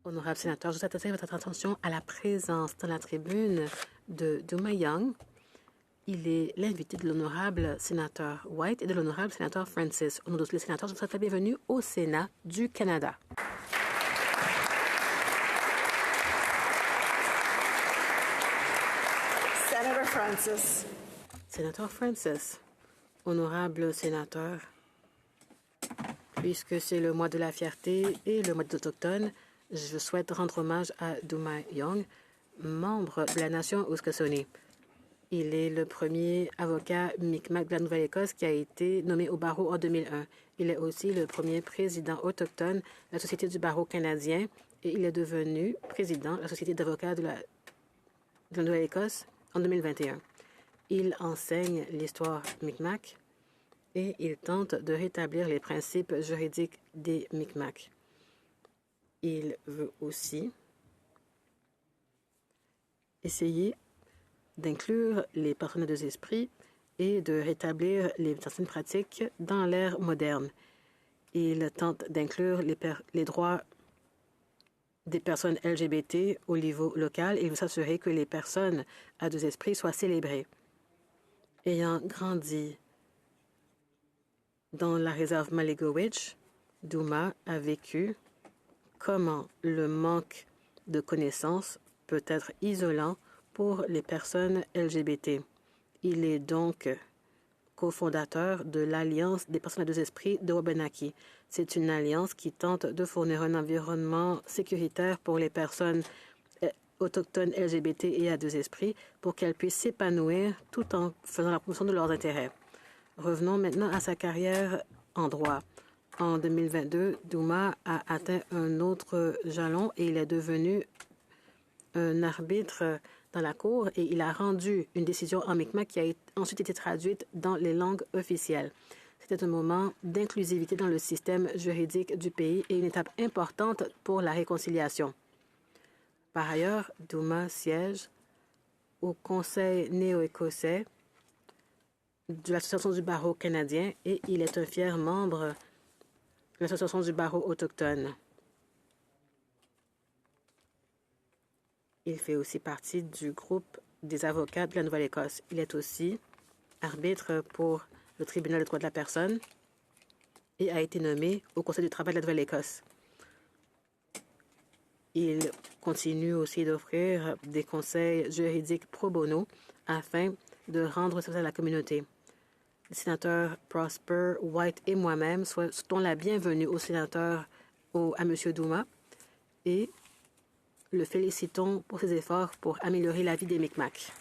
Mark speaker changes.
Speaker 1: Honorable sénateur, je souhaite attirer votre attention à la présence dans la tribune de Duma Young. Il est l'invité de l'honorable sénateur White et de l'honorable sénateur Francis. Au nom de tous les sénateurs, je vous souhaite la bienvenue au Sénat du Canada.
Speaker 2: Senator Francis.
Speaker 1: Sénateur Francis, honorable sénateur, puisque c'est le mois de la fierté et le mois des Autochtones, je souhaite rendre hommage à Duma Young, membre de la nation Uskasoni. Il est le premier avocat Micmac de la Nouvelle-Écosse qui a été nommé au barreau en 2001. Il est aussi le premier président autochtone de la Société du barreau canadien et il est devenu président de la Société d'avocats de la Nouvelle-Écosse en 2021. Il enseigne l'histoire Micmac et il tente de rétablir les principes juridiques des Micmac. Il veut aussi essayer d'inclure les personnes à deux esprits et de rétablir les anciennes pratiques dans l'ère moderne. Il tente d'inclure les droits des personnes LGBT au niveau local et il veut s'assurer que les personnes à deux esprits soient célébrées. Ayant grandi dans la réserve Maligowitch, Duma a vécu comment le manque de connaissances peut être isolant pour les personnes LGBT. Il est donc cofondateur de l'Alliance des personnes à deux esprits de Wabanaki. C'est une alliance qui tente de fournir un environnement sécuritaire pour les personnes autochtones LGBT et à deux esprits pour qu'elles puissent s'épanouir tout en faisant la promotion de leurs intérêts. Revenons maintenant à sa carrière en droit. En 2022, Duma a atteint un autre jalon et il est devenu un arbitre dans la cour et il a rendu une décision en Mi'kmaq qui a ensuite été traduite dans les langues officielles. C'était un moment d'inclusivité dans le système juridique du pays et une étape importante pour la réconciliation. Par ailleurs, Duma siège au Conseil néo-écossais de l'Association du barreau canadien et il est un fier membre de l'Association du barreau autochtone. Il fait aussi partie du groupe des avocats de la Nouvelle-Écosse. Il est aussi arbitre pour le tribunal des droits de la personne et a été nommé au Conseil du travail de la Nouvelle-Écosse. Il continue aussi d'offrir des conseils juridiques pro bono afin de rendre service à la communauté. Le sénateur Prosper White et moi-même souhaitons la bienvenue au sénateur à M. Duma et le félicitons pour ses efforts pour améliorer la vie des Micmacs.